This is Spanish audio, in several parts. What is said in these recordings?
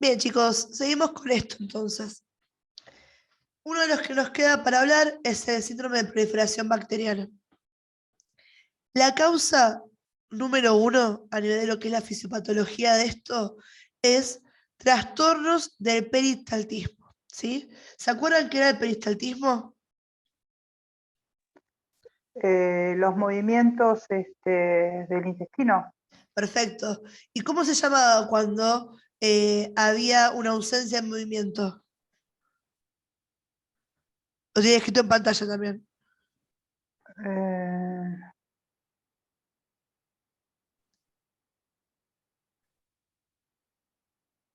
Bien, chicos, seguimos con esto entonces. Uno de los que nos queda para hablar es el síndrome de proliferación bacteriana. La causa número uno a nivel de lo que es la fisiopatología de esto es trastornos del peristaltismo, ¿sí? ¿Se acuerdan qué era el peristaltismo? Los movimientos del intestino. Perfecto. ¿Y cómo se llamaba cuando había una ausencia de movimiento? Lo tiene escrito en pantalla también. eh,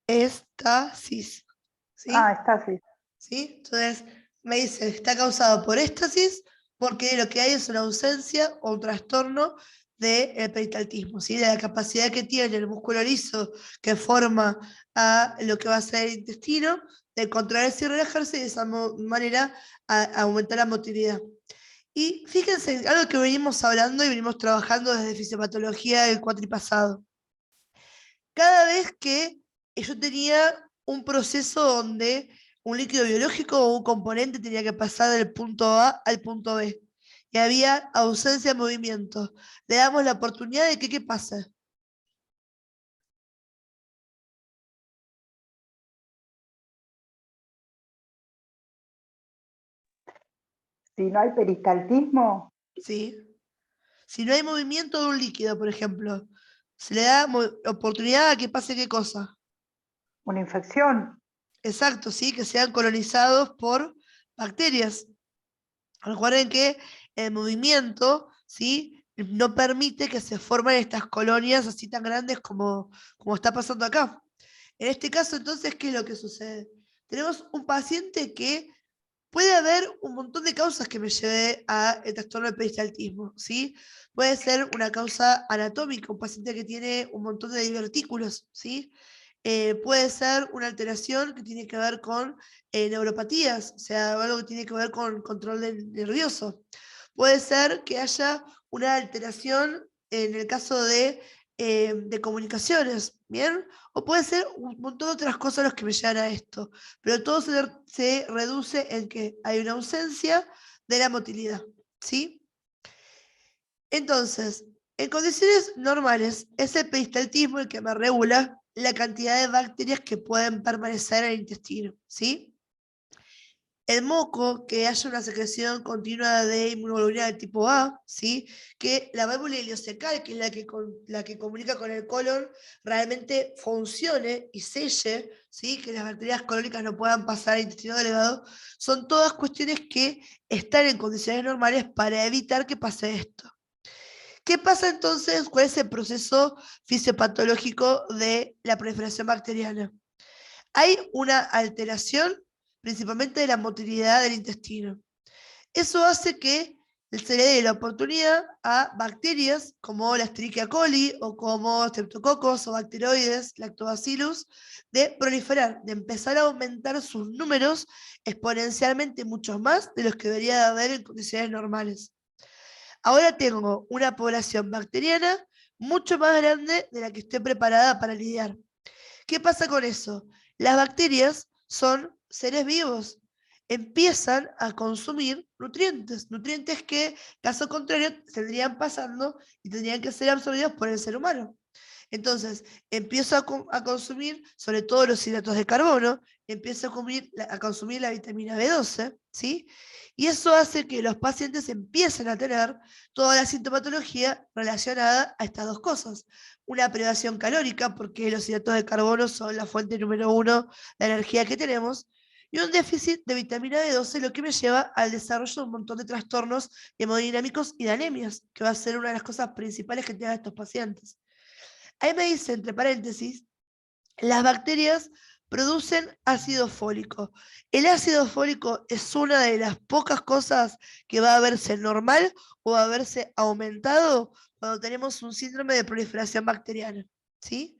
Estasis. ¿Sí? Estasis. ¿Sí? Entonces, me dice, está causado por éstasis, porque lo que hay es una ausencia o un trastorno del peristaltismo, ¿sí? De la capacidad que tiene el músculo liso que forma a lo que va a ser el intestino, de contraerse y relajarse y de esa manera aumentar la motilidad. Y fíjense, algo que venimos hablando y venimos trabajando desde fisiopatología el cuatripasado. Cada vez que yo tenía un proceso donde un líquido biológico o un componente tenía que pasar del punto A al punto B y había ausencia de movimiento, le damos la oportunidad de que ¿qué pase? Si no hay peristaltismo, ¿Sí? Si no hay movimiento de un líquido, por ejemplo, se le da oportunidad a que pase qué cosa. una infección. Exacto, ¿sí? Que sean colonizados por bacterias. Recuerden que el movimiento, ¿sí? No permite que se formen estas colonias así tan grandes como está pasando acá. En este caso, entonces, ¿qué es lo que sucede? Tenemos un paciente que puede haber un montón de causas que me lleve a el trastorno del peristaltismo, ¿sí? Puede ser una causa anatómica, un paciente que tiene un montón de divertículos, ¿sí? Puede ser una alteración que tiene que ver con neuropatías, o sea, algo que tiene que ver con control nervioso. Puede ser que haya una alteración en el caso de comunicaciones, ¿bien? O puede ser un montón de otras cosas los que me llevan a esto, pero todo se reduce en que hay una ausencia de la motilidad, ¿sí? Entonces, en condiciones normales, es el peristaltismo el que me regula la cantidad de bacterias que pueden permanecer en el intestino, ¿sí? El moco, que haya una secreción continua de inmunoglobulina de tipo A, ¿sí? Que la válvula ileocecal, que es la que comunica con el colon, realmente funcione y selle, ¿sí? Que las bacterias colónicas no puedan pasar al intestino delgado, son todas cuestiones que están en condiciones normales para evitar que pase esto. ¿Qué pasa entonces? ¿Cuál es el proceso fisiopatológico de la proliferación bacteriana? Hay una alteración principalmente de la motilidad del intestino. Eso hace que se le dé la oportunidad a bacterias como la Escherichia coli o como Streptococcus o bacteroides, Lactobacillus, de proliferar, de empezar a aumentar sus números exponencialmente mucho más de los que debería de haber en condiciones normales. Ahora tengo una población bacteriana mucho más grande de la que estoy preparada para lidiar. ¿Qué pasa con eso? Las bacterias son seres vivos. Empiezan a consumir nutrientes, nutrientes que, caso contrario, tendrían pasando y tendrían que ser absorbidos por el ser humano. Entonces, empiezo a consumir sobre todo los hidratos de carbono, empiezo a consumir la vitamina B12, ¿sí? Y eso hace que los pacientes empiecen a tener toda la sintomatología relacionada a estas dos cosas. Una privación calórica, porque los hidratos de carbono son la fuente número uno de energía que tenemos, y un déficit de vitamina B12, lo que me lleva al desarrollo de un montón de trastornos hemodinámicos y de anemias, que va a ser una de las cosas principales que tienen estos pacientes. Ahí me dice, entre paréntesis, las bacterias producen ácido fólico. El ácido fólico es una de las pocas cosas que va a verse normal o va a verse aumentado cuando tenemos un síndrome de proliferación bacteriana, ¿sí?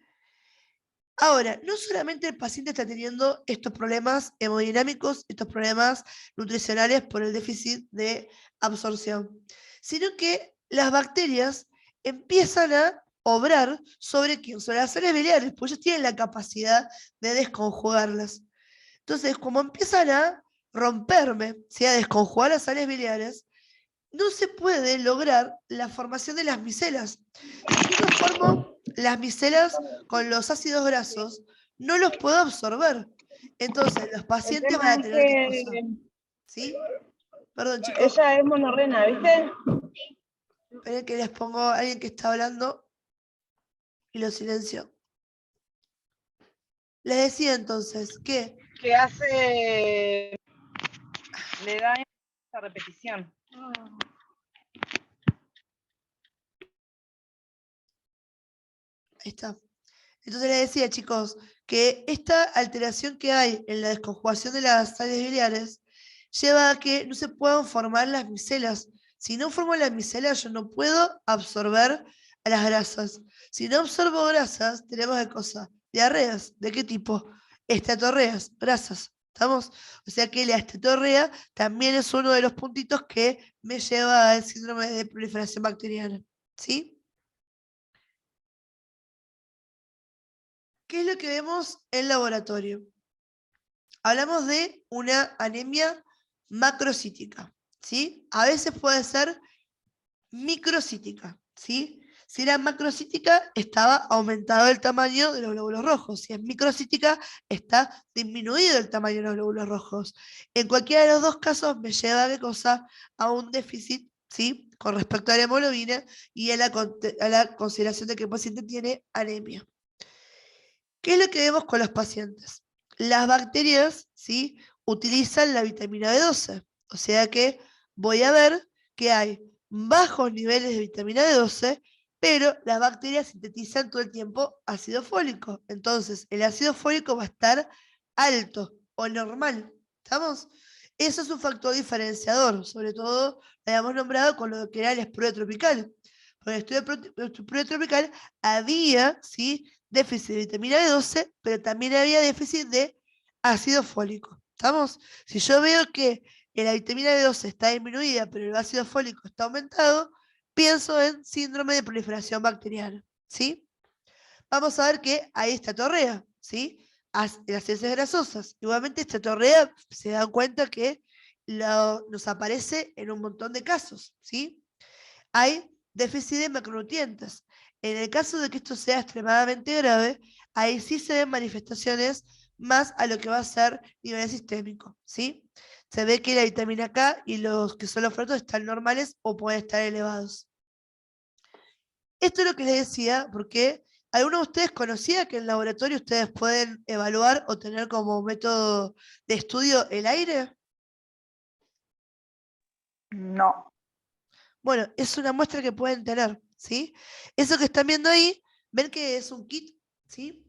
Ahora, no solamente el paciente está teniendo estos problemas hemodinámicos, estos problemas nutricionales por el déficit de absorción, sino que las bacterias empiezan a obrar sobre quién, sobre las sales biliares, pues ellos tienen la capacidad de desconjugarlas. Entonces, como empiezan a romperme, ¿sí? A desconjugar las sales biliares, no se puede lograr la formación de las micelas. Si yo no formo las micelas con los ácidos grasos, no los puedo absorber. Entonces, los El pacientes van tema a es tener que cosa, que ¿sí? Perdón, chicos, ella es monorrena, ¿viste? esperen que les pongo a alguien que está hablando y lo silencio. Les decía entonces que Que hace... le da esa repetición. ahí está. Entonces les decía, chicos, que esta alteración que hay en la desconjugación de las sales biliares lleva a que no se puedan formar las micelas. Si no formo las micelas, yo no puedo absorber a las grasas. Si no absorbo grasas, tenemos de cosas. Diarreas, ¿de qué tipo? Esteatorreas, grasas. ¿Estamos? O sea que la esteatorrea también es uno de los puntitos que me lleva al síndrome de proliferación bacteriana. ¿Sí? ¿Qué es lo que vemos en laboratorio? Hablamos de una anemia macrocítica, ¿sí? A veces puede ser microcítica, ¿sí? Si era macrocítica, estaba aumentado el tamaño de los glóbulos rojos. Si es microcítica, está disminuido el tamaño de los glóbulos rojos. En cualquiera de los dos casos me lleva a qué cosa? A un déficit, ¿sí? Con respecto a la hemoglobina y a la consideración de que el paciente tiene anemia. ¿Qué es lo que vemos con los pacientes? Las bacterias, ¿sí? Utilizan la vitamina B12, o sea que voy a ver que hay bajos niveles de vitamina B12, pero las bacterias sintetizan todo el tiempo ácido fólico. Entonces, el ácido fólico va a estar alto o normal. ¿Estamos? Eso es un factor diferenciador, sobre todo lo habíamos nombrado con lo que era el esporio tropical. Con el esporio tropical había, ¿sí? Déficit de vitamina B12, pero también había déficit de ácido fólico. ¿Estamos? Si yo veo que la vitamina B12 está disminuida, pero el ácido fólico está aumentado, pienso en síndrome de proliferación bacteriana. ¿Sí? Vamos a ver que hay esteatorrea, ¿sí? Las heces grasosas. Igualmente, esteatorrea se dan cuenta que nos aparece en un montón de casos, ¿sí? Hay déficit de macronutrientes. En el caso de que esto sea extremadamente grave, ahí sí se ven manifestaciones más a lo que va a ser nivel sistémico, ¿sí? Se ve que la vitamina K y los que son los frutos están normales o pueden estar elevados. Esto es lo que les decía, porque ¿alguno de ustedes conocía que en el laboratorio ustedes pueden evaluar o tener como método de estudio el aire? No. Bueno, es una muestra que pueden tener, ¿sí? Eso que están viendo ahí, ven que es un kit, ¿sí?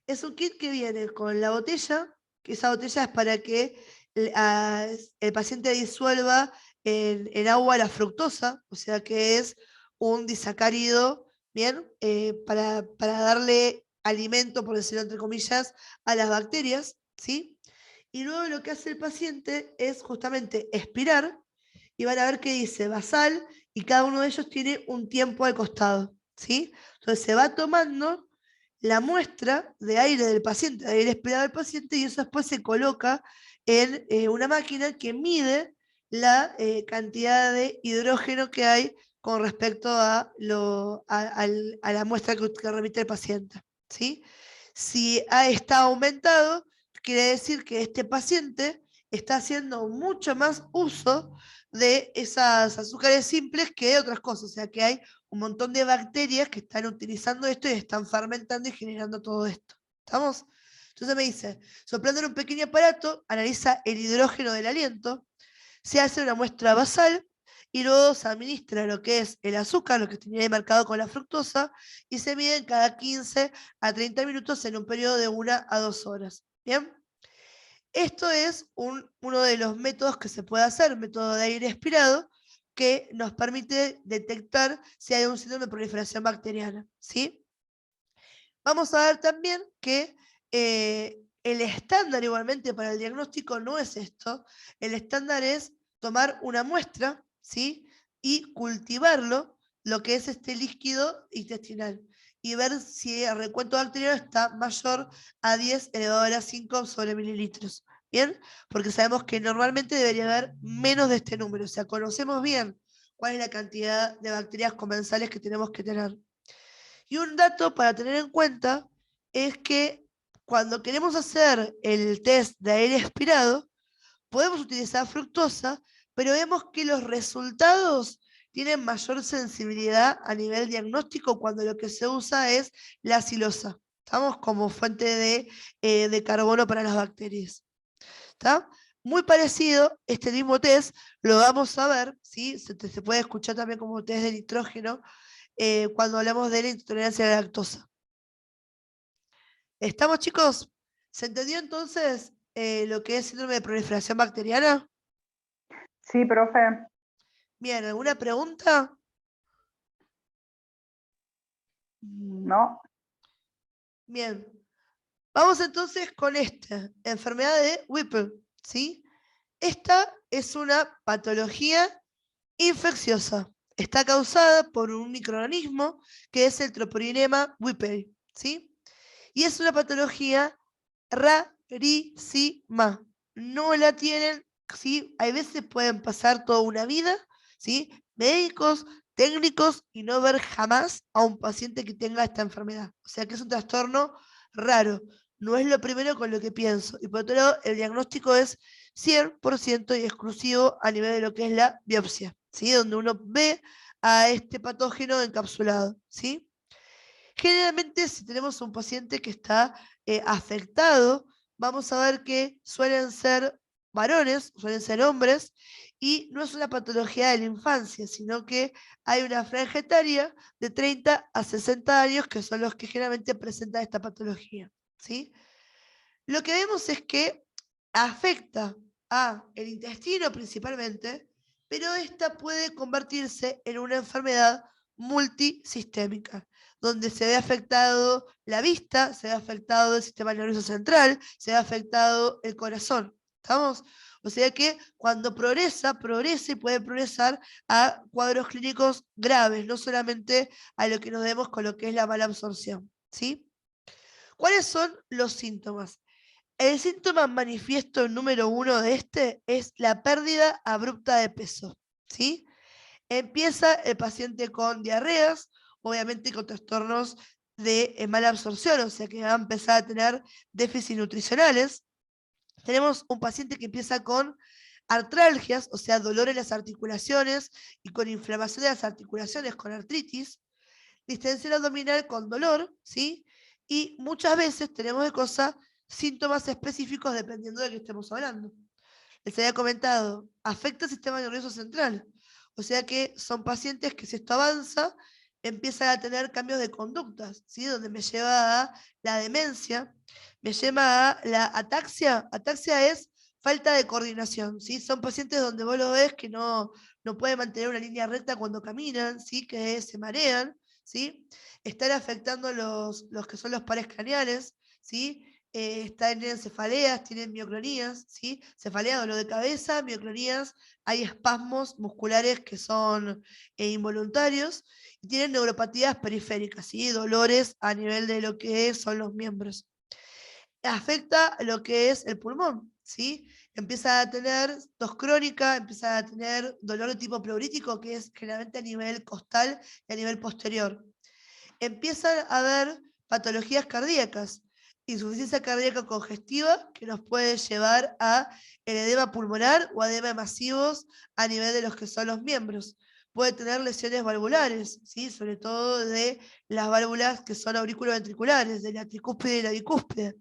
Es un kit que viene con la botella, que esa botella es para que el paciente disuelva en agua la fructosa, o sea que es un disacárido, ¿bien? Para darle alimento, por decirlo entre comillas, a las bacterias, ¿sí? Y luego lo que hace el paciente es justamente expirar, y van a ver que dice basal, y cada uno de ellos tiene un tiempo al costado, ¿sí? Entonces se va tomando la muestra de aire del paciente, de aire expirado del paciente, y eso después se coloca en una máquina que mide la cantidad de hidrógeno que hay con respecto a la muestra que remite el paciente, ¿sí? Si está aumentado, quiere decir que este paciente está haciendo mucho más uso de esas azúcares simples que de otras cosas. O sea que hay un montón de bacterias que están utilizando esto y están fermentando y generando todo esto. ¿Estamos? Entonces me dice, soplando en un pequeño aparato, analiza el hidrógeno del aliento, se hace una muestra basal y luego se administra lo que es el azúcar, lo que tenía ahí marcado con la fructosa, y se miden cada 15 a 30 minutos en un periodo de 1 a 2 horas. ¿Bien? Esto es uno de los métodos que se puede hacer, método de aire expirado, que nos permite detectar si hay un síndrome de proliferación bacteriana, ¿sí? Vamos a ver también que el estándar igualmente para el diagnóstico no es esto, el estándar es tomar una muestra, ¿sí? Y cultivarlo, lo que es este líquido intestinal. y ver si el recuento bacteriano está mayor a 10 elevado a la 5 sobre mililitros. ¿Bien? Porque sabemos que normalmente debería haber menos de este número. O sea, conocemos bien cuál es la cantidad de bacterias comensales que tenemos que tener. Y un dato para tener en cuenta es que cuando queremos hacer el test de aire expirado, podemos utilizar fructosa, pero vemos que los resultados tienen mayor sensibilidad a nivel diagnóstico cuando lo que se usa es la silosa. Estamos como fuente de carbono para las bacterias. ¿Está? Muy parecido, este mismo test lo vamos a ver, ¿sí? Se puede escuchar también como test de nitrógeno cuando hablamos de la intolerancia a la lactosa. ¿Estamos, chicos? ¿Se entendió entonces lo que es síndrome de proliferación bacteriana? Sí, profe. Bien, ¿alguna pregunta? No. Bien. Vamos entonces con esta enfermedad de Whipple, ¿sí? Esta es una patología infecciosa. Está causada por un microorganismo que es el Troponema Whipple, ¿sí? Y es una patología rarísima. No la tienen, ¿sí? Hay veces pueden pasar toda una vida, ¿sí? Médicos, técnicos y no ver jamás a un paciente que tenga esta enfermedad. O sea que es un trastorno raro. No es lo primero con lo que pienso. Y por otro lado, el diagnóstico es 100% y exclusivo a nivel de lo que es la biopsia, ¿sí? Donde uno ve a este patógeno encapsulado, ¿sí? Generalmente, si tenemos un paciente que está afectado, vamos a ver que suelen ser varones, suelen ser hombres, y no es una patología de la infancia, sino que hay una franja etaria de 30 a 60 años que son los que generalmente presentan esta patología, ¿sí? Lo que vemos es que afecta a el intestino principalmente, pero esta puede convertirse en una enfermedad multisistémica, donde se ve afectado la vista, se ve afectado el sistema nervioso central, se ve afectado el corazón. ¿Estamos? O sea que cuando progresa y puede progresar a cuadros clínicos graves, no solamente a lo que nos vemos con lo que es la mala absorción. ¿Sí? ¿Cuáles son los síntomas? El síntoma manifiesto número 1 de este es la pérdida abrupta de peso, ¿sí? Empieza el paciente con diarreas, obviamente con trastornos de mala absorción, o sea que va a empezar a tener déficits nutricionales. Tenemos un paciente que empieza con artralgias, o sea, dolor en las articulaciones y con inflamación de las articulaciones, con artritis, distensión abdominal con dolor, ¿sí? Y muchas veces tenemos de cosas síntomas específicos dependiendo de qué estemos hablando. Les había comentado, afecta el sistema nervioso central. O sea que son pacientes que si esto avanza, empiezan a tener cambios de conductas, ¿sí? Donde me lleva a la demencia, me lleva a la ataxia. Ataxia es falta de coordinación, ¿sí? Son pacientes donde vos lo ves que no pueden mantener una línea recta cuando caminan, ¿sí? Que se marean, ¿sí? Están afectando los que son los pares craneales, ¿sí? Tienen cefaleas, tienen mioclonías, ¿sí? Cefalea, dolor de cabeza, mioclonías, hay espasmos musculares que son involuntarios y tienen neuropatías periféricas, ¿sí? Dolores a nivel de lo que son los miembros. Afecta lo que es el pulmón, ¿sí? Empieza a tener tos crónica, empieza a tener dolor de tipo pleurítico, que es generalmente a nivel costal y a nivel posterior. Empiezan a haber patologías cardíacas, insuficiencia cardíaca congestiva que nos puede llevar a el edema pulmonar o edema masivos a nivel de los que son los miembros. Puede tener lesiones valvulares, ¿sí? Sobre todo de las válvulas que son auriculoventriculares, de la tricúspide y la bicúspide.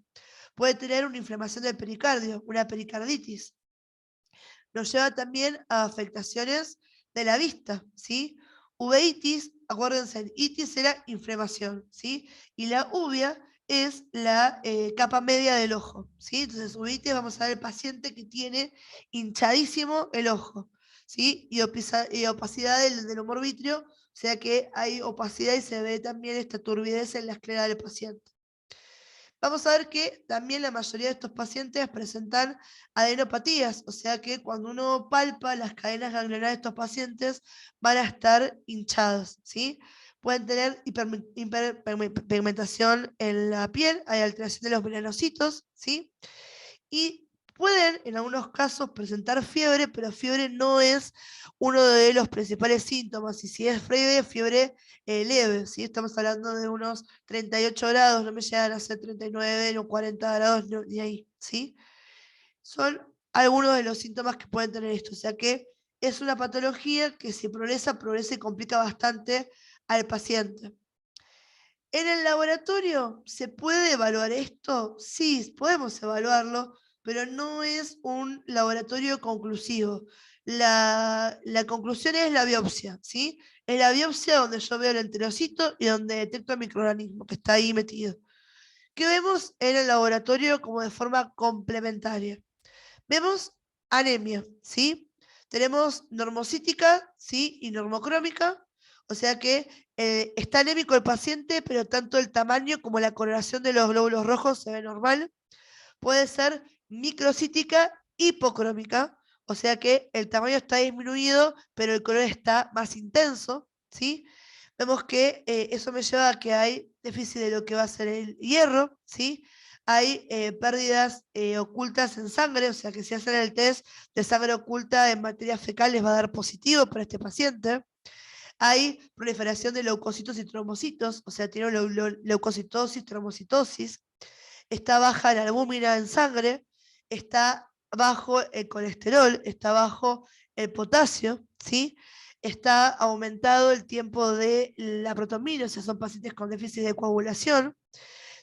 Puede tener una inflamación del pericardio, una pericarditis. Nos lleva también a afectaciones de la vista, ¿sí? Uveitis, acuérdense, itis era inflamación, ¿sí? Y la uvea es la capa media del ojo, ¿sí? Entonces, uveitis, vamos a ver el paciente que tiene hinchadísimo el ojo, ¿sí? Y opacidad del humor vítreo, o sea que hay opacidad y se ve también esta turbidez en la esclera del paciente. Vamos a ver que también la mayoría de estos pacientes presentan adenopatías, o sea que cuando uno palpa las cadenas ganglionares de estos pacientes van a estar hinchadas, ¿sí? pueden tener hiperpigmentación en la piel, hay alteración de los melanocitos, ¿sí? Y pueden en algunos casos presentar fiebre, pero fiebre no es uno de los principales síntomas, y si es fiebre leve, ¿sí? Estamos hablando de unos 38 grados, no me llegan a ser 39, no 40 grados, ni ahí, ¿sí? Son algunos de los síntomas que pueden tener esto, o sea que es una patología que si progresa y complica bastante al paciente. ¿En el laboratorio se puede evaluar esto? Sí, podemos evaluarlo, pero no es un laboratorio conclusivo. La conclusión es la biopsia, ¿sí? Es la biopsia donde yo veo el enterocito y donde detecto el microorganismo que está ahí metido. ¿Qué vemos en el laboratorio como de forma complementaria? Vemos anemia, ¿sí? Tenemos normocítica, ¿sí? Y normocrómica, o sea que está anémico el paciente, pero tanto el tamaño como la coloración de los glóbulos rojos se ve normal. Puede ser microcítica hipocrómica, o sea que el tamaño está disminuido, pero el color está más intenso, ¿sí? Vemos que eso me lleva a que hay déficit de lo que va a ser el hierro, ¿sí? Hay pérdidas ocultas en sangre, o sea que si hacen el test de sangre oculta en materia fecal les va a dar positivo para este paciente. Hay proliferación de leucocitos y trombocitos, o sea, tiene leucocitosis, trombocitosis. Está baja la albúmina en sangre, está bajo el colesterol, está bajo el potasio, ¿sí? Está aumentado el tiempo de la protomina, o sea, son pacientes con déficit de coagulación.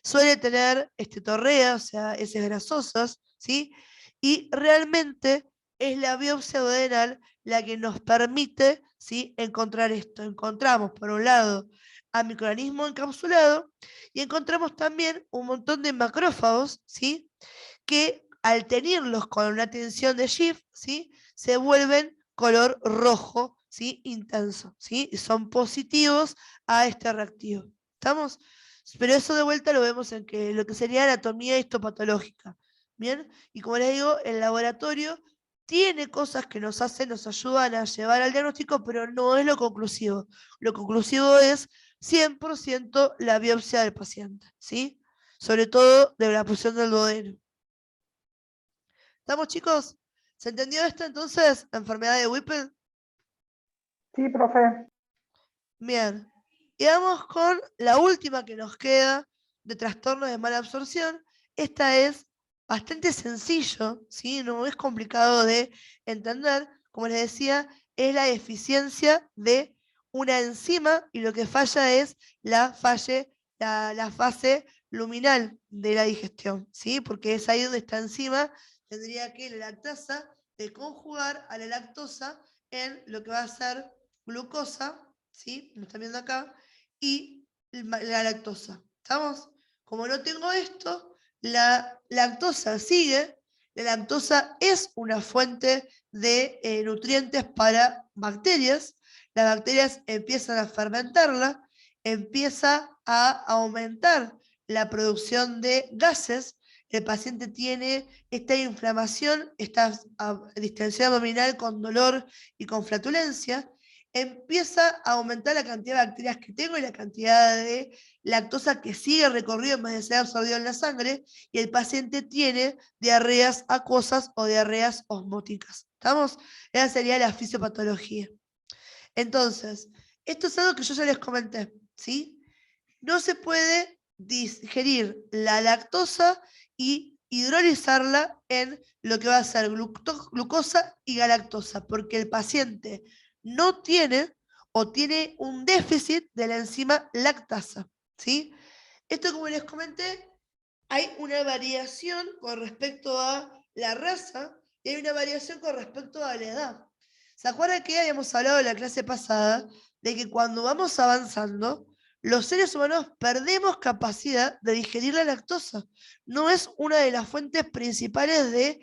Suele tener torrea, o sea, heces grasosas, ¿sí? Y realmente es la biopsia duodenal la que nos permite, ¿sí?, encontrar esto. Encontramos, por un lado, a microorganismo encapsulado y encontramos también un montón de macrófagos, ¿sí?, que al tenerlos con una tensión de Schiff, ¿sí?, se vuelven color rojo, ¿sí?, intenso, ¿sí? Y son positivos a este reactivo. ¿Estamos? Pero eso de vuelta lo vemos en que lo que sería anatomía histopatológica. ¿Bien? Y como les digo, el laboratorio tiene cosas que nos ayudan a llevar al diagnóstico, pero no es lo conclusivo. Lo conclusivo es 100% la biopsia del paciente, ¿sí? Sobre todo de la posición del duodeno. ¿Estamos, chicos? ¿Se entendió esto entonces? ¿La enfermedad de Whipple? Sí, profe. Bien. Y vamos con la última que nos queda de trastorno de mala absorción. Esta es bastante sencillo, ¿sí? No es complicado de entender. Como les decía, es la deficiencia de una enzima y lo que falla es la fase luminal de la digestión, ¿sí? Porque es ahí donde esta enzima tendría que la lactasa de conjugar a la lactosa en lo que va a ser glucosa, ¿sí? Lo están viendo acá, y la lactosa. ¿Estamos? Como no tengo esto, la lactosa sigue. La lactosa es una fuente de nutrientes para bacterias. Las bacterias empiezan a fermentarla, empieza a aumentar la producción de gases. El paciente tiene esta inflamación, esta distensión abdominal con dolor y con flatulencia. Empieza a aumentar la cantidad de bacterias que tengo y la cantidad de lactosa que sigue recorrido en vez de ser absorbido en la sangre, y el paciente tiene diarreas acuosas o diarreas osmóticas. ¿Estamos? Esa sería la fisiopatología. Entonces, esto es algo que yo ya les comenté, ¿sí? No se puede digerir la lactosa y hidrolizarla en lo que va a ser glucosa y galactosa, porque el paciente no tiene o tiene un déficit de la enzima lactasa, ¿sí? Esto, como les comenté, hay una variación con respecto a la raza y hay una variación con respecto a la edad. ¿Se acuerdan que habíamos hablado en la clase pasada de que cuando vamos avanzando, los seres humanos perdemos capacidad de digerir la lactosa? no es una de las fuentes principales de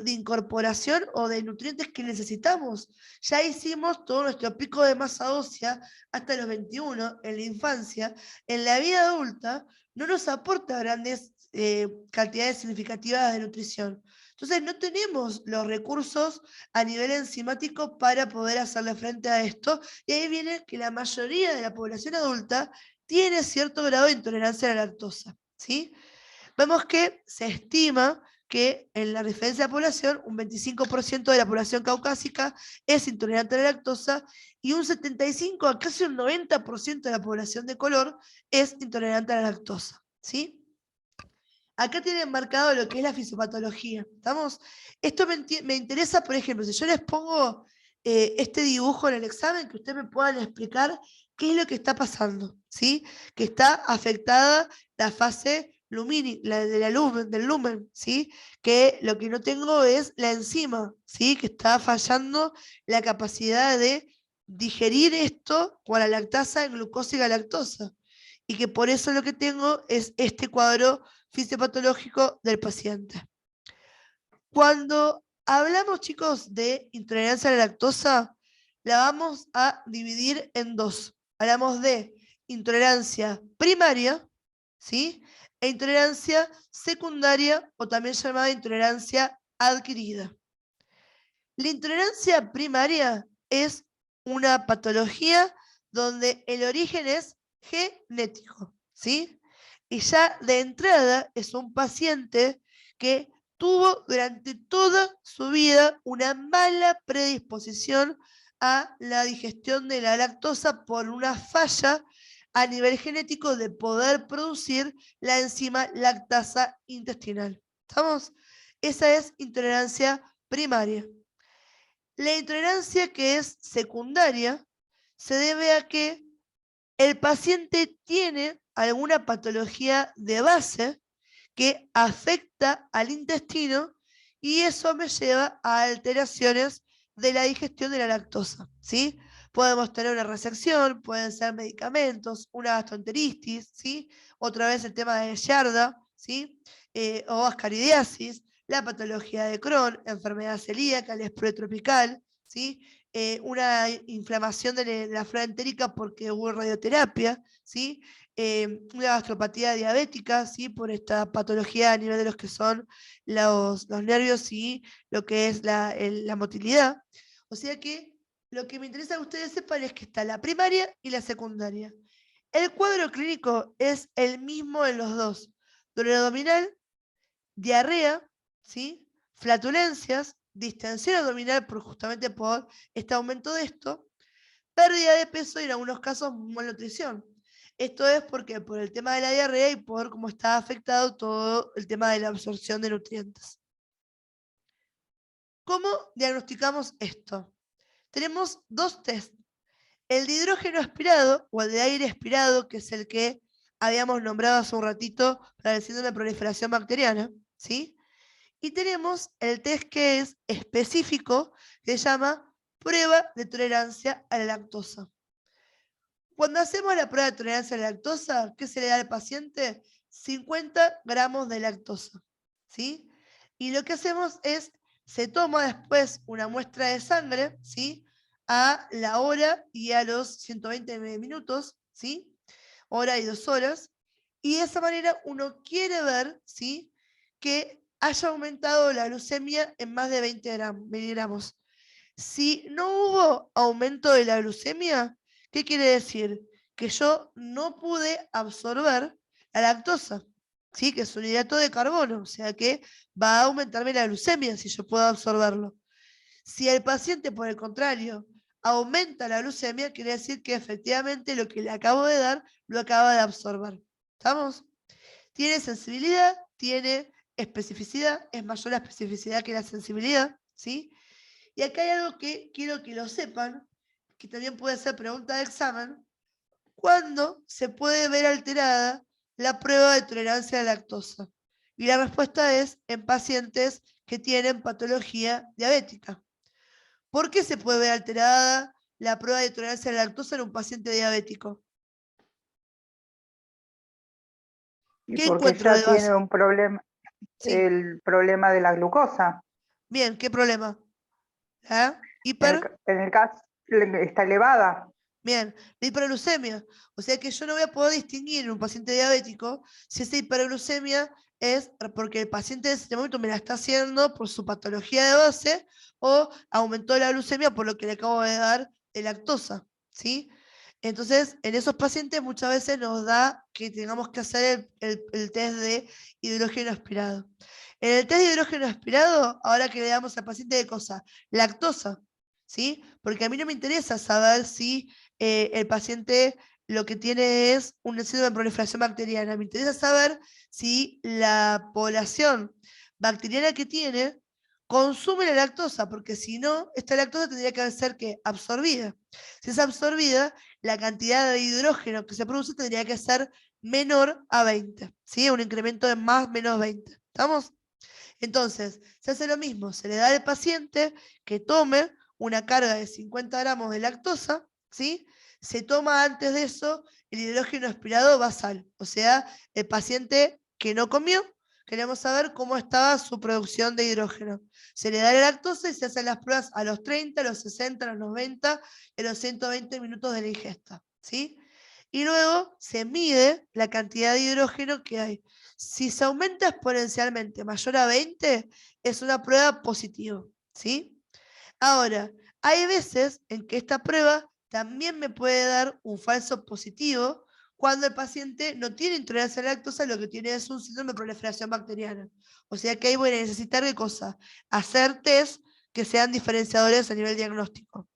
incorporación o de nutrientes que necesitamos. Ya hicimos todo nuestro pico de masa ósea hasta los 21 en la infancia. En la vida adulta no nos aporta grandes cantidades significativas de nutrición. Entonces no tenemos los recursos a nivel enzimático para poder hacerle frente a esto, y ahí viene que la mayoría de la población adulta tiene cierto grado de intolerancia a la lactosa, ¿sí? Vemos que se estima que en la referencia de población, un 25% de la población caucásica es intolerante a la lactosa y un 75 a casi un 90% de la población de color es intolerante a la lactosa, ¿sí? Acá tienen marcado lo que es la fisiopatología, ¿estamos? Esto me interesa, por ejemplo, si yo les pongo este dibujo en el examen, que ustedes me puedan explicar qué es lo que está pasando, ¿sí? Que está afectada la fase lumínica, del lumen, ¿sí? Que lo que no tengo es la enzima, ¿sí? Que está fallando la capacidad de digerir esto con la lactasa en glucosa y galactosa. Y que por eso lo que tengo es este cuadro fisiopatológico del paciente. Cuando hablamos, chicos, de intolerancia a la lactosa, la vamos a dividir en dos. Hablamos de intolerancia primaria, ¿sí? E intolerancia secundaria, o también llamada intolerancia adquirida. La intolerancia primaria es una patología donde el origen es genético, ¿sí? Y ya de entrada es un paciente que tuvo durante toda su vida una mala predisposición a la digestión de la lactosa por una falla a nivel genético de poder producir la enzima lactasa intestinal. ¿Estamos? Esa es intolerancia primaria. La intolerancia que es secundaria se debe a que el paciente tiene alguna patología de base que afecta al intestino y eso me lleva a alteraciones de la digestión de la lactosa, ¿sí? Podemos tener una resección, pueden ser medicamentos, una gastroenteritis, ¿sí? Otra vez el tema de Yarda, ¿sí? O ascaridiasis, la patología de Crohn, enfermedad celíaca, el espluro tropical, ¿sí? Una inflamación de la flora entérica porque hubo radioterapia, ¿sí? Una gastropatía diabética, ¿sí? Por esta patología a nivel de los que son los nervios y lo que es la motilidad. O sea que lo que me interesa que ustedes sepan es que está la primaria y la secundaria. El cuadro clínico es el mismo en los dos. Dolor abdominal, diarrea, ¿sí? Flatulencias, distensión abdominal justamente por este aumento de esto, pérdida de peso y en algunos casos malnutrición. Esto es porque por el tema de la diarrea y por cómo está afectado todo el tema de la absorción de nutrientes. ¿Cómo diagnosticamos esto? Tenemos dos test. El de hidrógeno aspirado o el de aire aspirado, que es el que habíamos nombrado hace un ratito para el síndrome de proliferación bacteriana, ¿sí? Y tenemos el test que es específico, que se llama prueba de tolerancia a la lactosa. Cuando hacemos la prueba de tolerancia a la lactosa, ¿qué se le da al paciente? 50 gramos de lactosa, ¿sí? Y lo que hacemos es, se toma después una muestra de sangre, ¿sí? A la hora y a los 120 minutos, ¿sí? Hora y 2 horas. Y de esa manera uno quiere ver, ¿sí? Que haya aumentado la glucemia en más de 20 miligramos. Si no hubo aumento de la glucemia, ¿qué quiere decir? Que yo no pude absorber la lactosa, ¿sí? Que es un hidrato de carbono, o sea que va a aumentarme la glucemia si yo puedo absorberlo. Si el paciente, por el contrario, aumenta la glucemia, quiere decir que efectivamente lo que le acabo de dar lo acaba de absorber. ¿Estamos? Tiene sensibilidad, tiene especificidad, es mayor la especificidad que la sensibilidad, ¿sí? Y acá hay algo que quiero que lo sepan, que también puede ser pregunta de examen. ¿Cuándo se puede ver alterada la prueba de tolerancia a la lactosa? Y la respuesta es en pacientes que tienen patología diabética. ¿Por qué se puede ver alterada la prueba de tolerancia a la lactosa en un paciente diabético? Y ¿Qué porque encuentro ya de base? tiene un problema, Sí. el problema de la glucosa. Bien, ¿qué problema? ¿Ah? ¿Hiper? En el caso está elevada. Bien, la hiperglucemia. O sea que yo no voy a poder distinguir en un paciente diabético si esa hiperglucemia es porque el paciente en este momento me la está haciendo por su patología de base o aumentó la glucemia por lo que le acabo de dar de lactosa, ¿sí? Entonces, en esos pacientes muchas veces nos da que tengamos que hacer el test de hidrógeno aspirado. En el test de hidrógeno aspirado, ahora que le damos al paciente de cosa, lactosa, ¿sí? Porque a mí no me interesa saber si el paciente lo que tiene es un síndrome de proliferación bacteriana. Me interesa saber si la población bacteriana que tiene consume la lactosa, porque si no, esta lactosa tendría que ser que absorbida. Si es absorbida, la cantidad de hidrógeno que se produce tendría que ser menor a 20, ¿sí? Un incremento de más menos 20. ¿Estamos? Entonces, se hace lo mismo, se le da al paciente que tome una carga de 50 gramos de lactosa, ¿sí? Se toma antes de eso el hidrógeno aspirado basal, o sea, el paciente que no comió, queremos saber cómo estaba su producción de hidrógeno. Se le da la lactosa y se hacen las pruebas a los 30, a los 60, a los 90 y a los 120 minutos de la ingesta, ¿sí? Y luego se mide la cantidad de hidrógeno que hay. Si se aumenta exponencialmente mayor a 20, es una prueba positiva, ¿sí? Ahora, hay veces en que esta prueba también me puede dar un falso positivo cuando el paciente no tiene intolerancia a la lactosa, lo que tiene es un síndrome de proliferación bacteriana. O sea que ahí voy a necesitar ¿qué cosa? Hacer test que sean diferenciadores a nivel diagnóstico.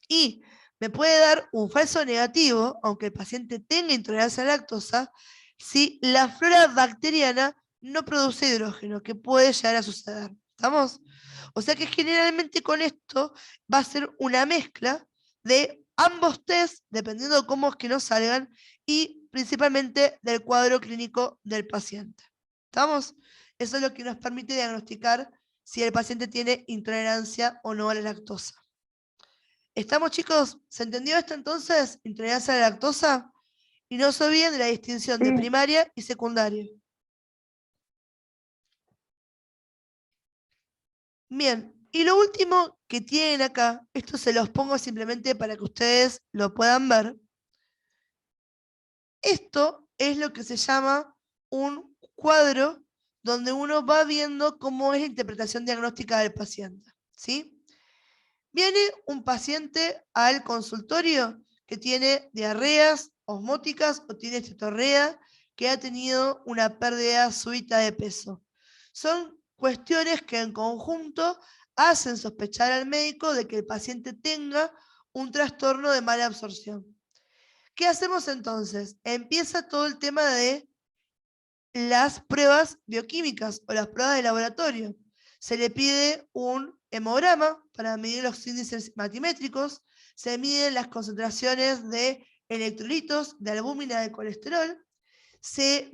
Y me puede dar un falso negativo, aunque el paciente tenga intolerancia a la lactosa, si la flora bacteriana no produce hidrógeno, que puede llegar a suceder. ¿Estamos? O sea que generalmente con esto va a ser una mezcla de ambos test, dependiendo de cómo es que nos salgan, y principalmente del cuadro clínico del paciente. ¿Estamos? Eso es lo que nos permite diagnosticar si el paciente tiene intolerancia o no a la lactosa. ¿Estamos, chicos? ¿Se entendió esto entonces? Intolerancia a la lactosa. Y no se olviden de la distinción de Sí, primaria y secundaria. Bien, y lo último que tienen acá, esto se los pongo simplemente para que ustedes lo puedan ver. Esto es lo que se llama un cuadro donde uno va viendo cómo es la interpretación diagnóstica del paciente, ¿sí? Viene un paciente al consultorio que tiene diarreas osmóticas o tiene estetorrea, que ha tenido una pérdida súbita de peso. Son cuestiones que en conjunto hacen sospechar al médico de que el paciente tenga un trastorno de mala absorción. ¿Qué hacemos entonces? Empieza todo el tema de las pruebas bioquímicas o las pruebas de laboratorio. Se le pide un hemograma para medir los índices matimétricos, se miden las concentraciones de electrolitos, de albúmina, de colesterol, se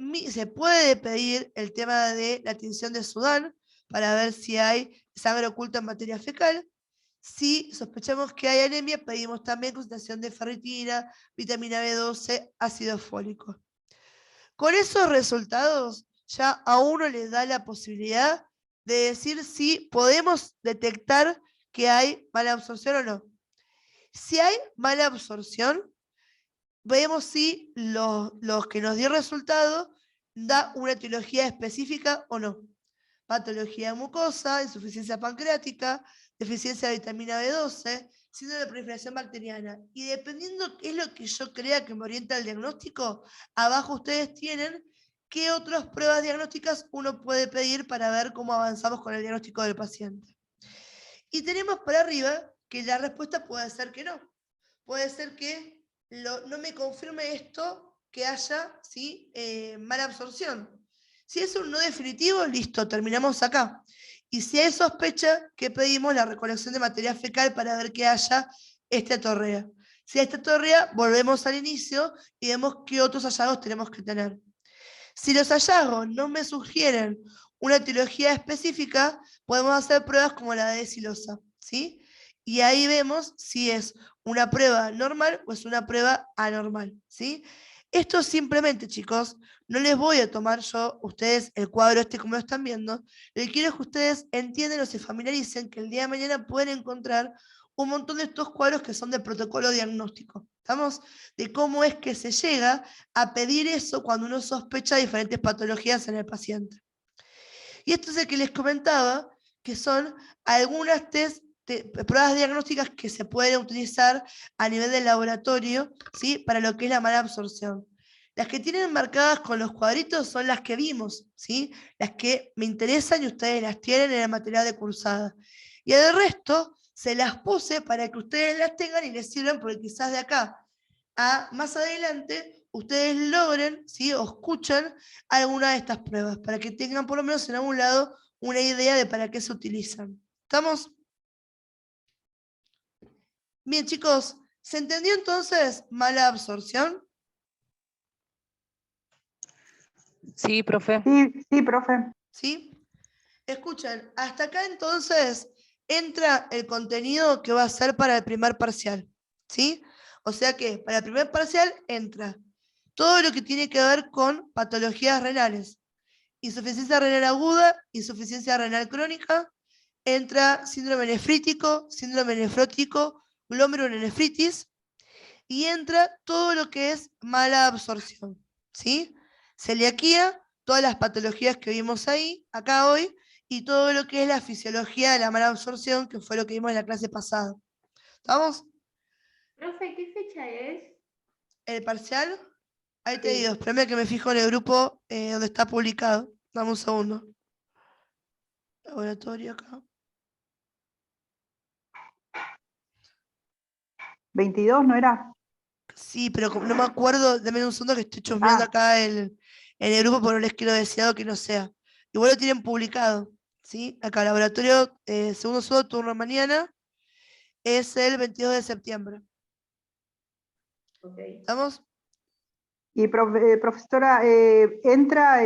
puede pedir el tema de la tinción de Sudán para ver si hay sangre oculta en materia fecal. Si sospechamos que hay anemia, pedimos también concentración de ferritina, vitamina B12, ácido fólico. Con esos resultados ya a uno le da la posibilidad de decir si podemos detectar que hay mala absorción o no. Si hay mala absorción, vemos si los que nos dio resultado da una etiología específica o no. Patología mucosa, insuficiencia pancreática, deficiencia de vitamina B12, síndrome de proliferación bacteriana. Y dependiendo qué es lo que yo crea que me orienta al diagnóstico, abajo ustedes tienen qué otras pruebas diagnósticas uno puede pedir para ver cómo avanzamos con el diagnóstico del paciente. Y tenemos por arriba que la respuesta puede ser que no. Puede ser que no me confirme esto que haya ¿sí? Mala absorción. Si es un no definitivo, listo, terminamos acá. Y si hay sospecha, que pedimos la recolección de materia fecal para ver que haya esteatorrea. Si hay esteatorrea, volvemos al inicio y vemos qué otros hallazgos tenemos que tener. Si los hallazgos no me sugieren una etiología específica, podemos hacer pruebas como la de silosa, ¿sí? Y ahí vemos si es una prueba normal o es una prueba anormal, ¿sí? Esto simplemente, chicos, no les voy a tomar yo, ustedes, el cuadro este como lo están viendo, lo que quiero es que ustedes entiendan o se familiaricen que el día de mañana pueden encontrar un montón de estos cuadros que son de protocolo diagnóstico. ¿Estamos? De cómo es que se llega a pedir eso cuando uno sospecha diferentes patologías en el paciente. Y esto es el que les comentaba, que son algunas pruebas diagnósticas que se pueden utilizar a nivel del laboratorio, ¿sí? Para lo que es la mala absorción. Las que tienen marcadas con los cuadritos son las que vimos, ¿sí? Las que me interesan y ustedes las tienen en el material de cursada. Y el resto se las puse para que ustedes las tengan y les sirvan, porque quizás de acá a más adelante ustedes logren, ¿sí? O escuchen alguna de estas pruebas, para que tengan por lo menos en algún lado una idea de para qué se utilizan. ¿Estamos? Bien, chicos, ¿se entendió entonces mala absorción? Sí, profe. Sí, profe. ¿Sí? Escuchen, hasta acá entonces entra el contenido que va a ser para el primer parcial, ¿sí? O sea que para el primer parcial entra todo lo que tiene que ver con patologías renales, insuficiencia renal aguda, insuficiencia renal crónica, entra síndrome nefrítico, síndrome nefrótico, glomerulonefritis, y entra todo lo que es mala absorción, ¿sí? Celiaquía, todas las patologías que vimos ahí, acá hoy, y todo lo que es la fisiología de la mala absorción, que fue lo que vimos en la clase pasada. ¿Estamos? Profe, ¿qué fecha es? El parcial, ahí te Sí. digo, espérame que me fijo en el grupo donde está publicado. Dame un segundo. Laboratorio acá. 22, ¿no era? Sí, pero como no me acuerdo, dame un segundo que estoy chusmeando acá en el grupo, pero no les quiero decir algo que no sea. Igual lo tienen publicado, ¿sí? Acá, laboratorio, segundo sudo, turno mañana, es el 22 de septiembre. Okay. ¿Estamos? Y profesora, ¿entra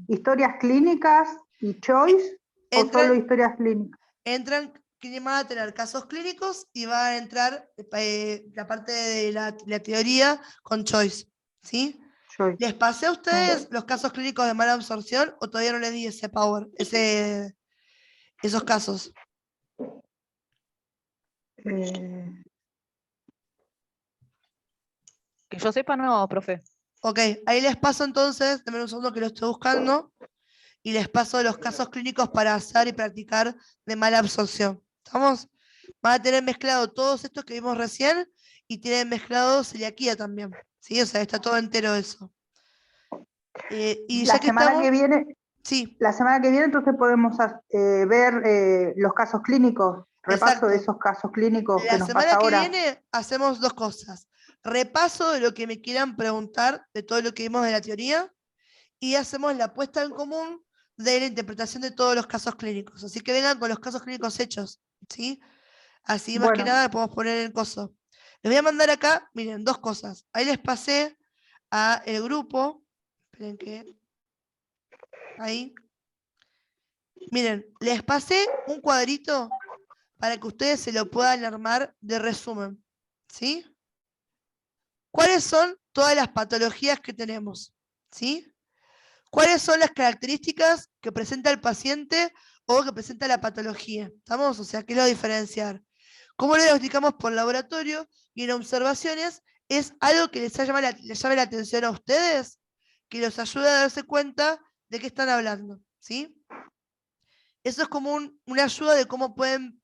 historias clínicas y choice o solo historias clínicas? Entran, que van a tener casos clínicos y va a entrar la parte de la teoría con choice, ¿sí? Choice. ¿Les pasé a ustedes los casos clínicos de mala absorción o todavía no les di ese power, esos casos? Que yo sepa, no, profe. Ok, ahí les paso entonces, denme un segundo que lo estoy buscando, y les paso los casos clínicos para hacer y practicar de mala absorción. ¿Estamos? Van a tener mezclado todos estos que vimos recién y tienen mezclado celiaquía también. ¿Sí? O sea, está todo entero eso. Y ya La que semana estamos, que viene, sí, la semana que viene entonces podemos ver los casos clínicos, repaso de exacto. esos casos clínicos que La nos pasa semana que ahora. viene hacemos dos cosas. Repaso de lo que me quieran preguntar de todo lo que vimos de la teoría y hacemos la puesta en común de la interpretación de todos los casos clínicos. Así que vengan con los casos clínicos hechos, ¿sí? Así más que Bueno, nada podemos poner el coso. Les voy a mandar acá, miren, dos cosas. Ahí les pasé a el grupo. Esperen que. Ahí. Miren, les pasé un cuadrito para que ustedes se lo puedan armar de resumen. ¿Sí? ¿Cuáles son todas las patologías que tenemos? ¿Sí? ¿Cuáles son las características que presenta el paciente o que presenta la patología? ¿Estamos? O sea, ¿qué es lo diferenciar? ¿Cómo lo diagnosticamos por laboratorio? Y en observaciones es algo que les llame la atención a ustedes, que los ayude a darse cuenta de qué están hablando. ¿Sí? Eso es como una ayuda de cómo pueden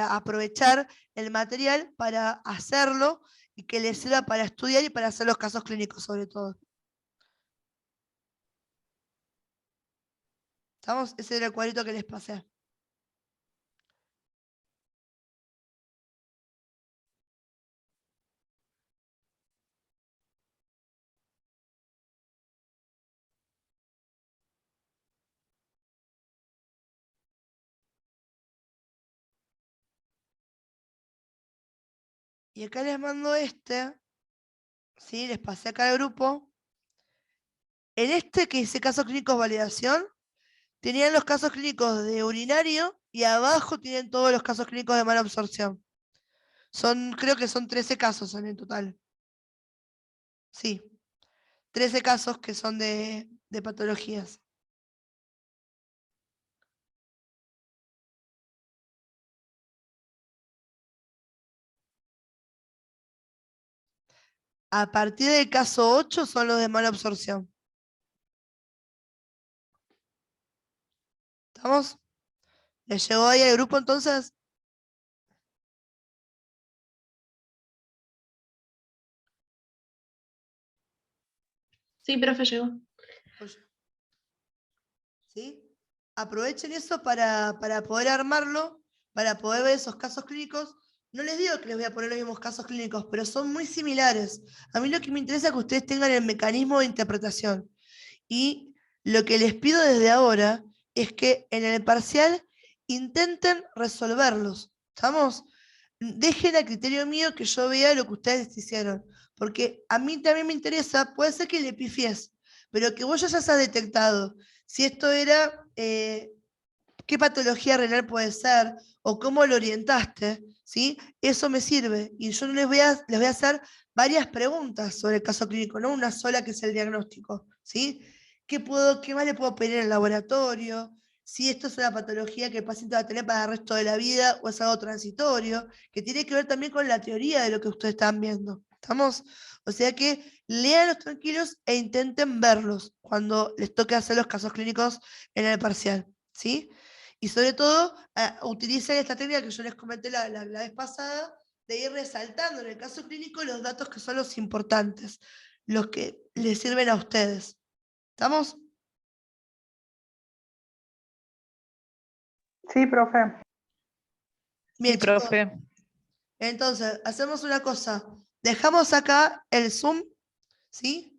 aprovechar el material para hacerlo y que les sirva para estudiar y para hacer los casos clínicos sobre todo. ¿Estamos? Ese era el cuadrito que les pasé. Y acá les mando este, ¿sí? Les pasé acá al grupo. En este que dice casos clínicos validación, tenían los casos clínicos de urinario y abajo tienen todos los casos clínicos de mala absorción. Creo que son 13 casos en el total. Sí, 13 casos que son de patologías. A partir del caso 8 son los de mala absorción. ¿Estamos? ¿Les llegó ahí el grupo entonces? Sí, profe, llegó. ¿Sí? Aprovechen eso para poder armarlo, para poder ver esos casos clínicos. No les digo que les voy a poner los mismos casos clínicos, pero son muy similares. A mí lo que me interesa es que ustedes tengan el mecanismo de interpretación. Y lo que les pido desde ahora es que en el parcial intenten resolverlos. ¿Estamos? Dejen a criterio mío que yo vea lo que ustedes hicieron. Porque a mí también me interesa, puede ser que le pifies, pero que vos ya hayas detectado si esto era, qué patología renal puede ser, o cómo lo orientaste, ¿sí? Eso me sirve. Y yo les voy a hacer varias preguntas sobre el caso clínico, no una sola que es el diagnóstico, ¿sí? ¿Qué más le puedo pedir en el laboratorio? Si esto es una patología que el paciente va a tener para el resto de la vida o es algo transitorio, que tiene que ver también con la teoría de lo que ustedes están viendo. ¿Estamos? O sea que léanlos tranquilos e intenten verlos cuando les toque hacer los casos clínicos en el parcial, ¿sí? Y sobre todo, utilicen esta técnica que yo les comenté la vez pasada, de ir resaltando en el caso clínico los datos que son los importantes, los que les sirven a ustedes. ¿Estamos? Sí, profe. Bien, Sí, chicos. profe. Entonces, hacemos una cosa. Dejamos acá el Zoom, ¿sí?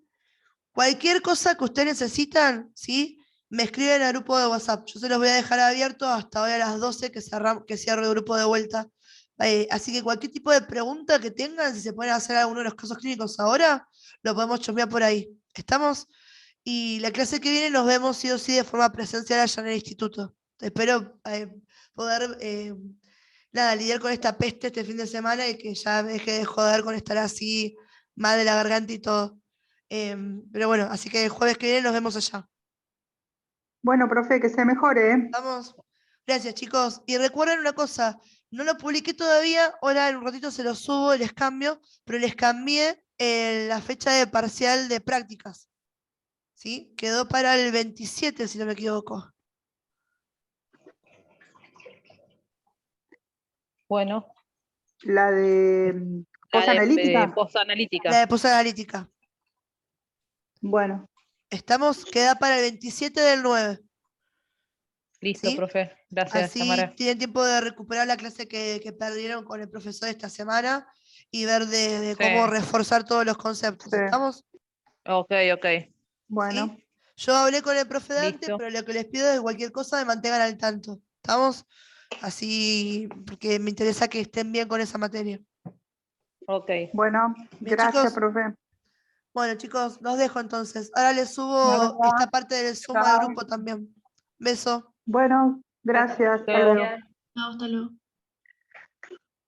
Cualquier cosa que ustedes necesitan, ¿sí? Me escriben al grupo de WhatsApp. Yo se los voy a dejar abierto hasta hoy a las 12 que cierro el grupo de vuelta. Así que cualquier tipo de pregunta que tengan, si se pueden hacer alguno de los casos clínicos ahora, lo podemos chusmear por ahí. ¿Estamos? Y la clase que viene nos vemos sí o sí de forma presencial allá en el instituto. Espero poder lidiar con esta peste este fin de semana y que ya deje de joder con estar así mal de la garganta y todo. Pero bueno, así que el jueves que viene nos vemos allá. Bueno, profe, que se mejore, ¿eh? Vamos. Gracias, chicos. Y recuerden una cosa, no lo publiqué todavía, ahora en un ratito se lo subo, les cambio, pero les cambié la fecha de parcial de prácticas. ¿Sí? Quedó para el 27, si no me equivoco. Bueno, La de la de posanalítica. La posanalítica. de posanalítica. Bueno, Estamos, queda para el 27 del 9. Listo, ¿Sí? profe. Gracias, Así Tamara. tienen tiempo de recuperar la clase que perdieron con el profesor esta semana y ver de cómo Sí. reforzar todos los conceptos. Sí. ¿Estamos? Ok, ok. bueno, ¿Sí? Yo hablé con el profe Dante, Listo. pero lo que les pido es que cualquier cosa me mantengan al tanto. ¿Estamos? Así, porque me interesa que estén bien con esa materia. Ok. bueno, Bien, gracias, chicos. profe. Bueno, chicos, los dejo entonces. Ahora les Nada, subo esta parte del Zoom al chao. grupo también. Beso. Bueno, gracias, hasta Chao. luego. Gracias. Chao, hasta luego.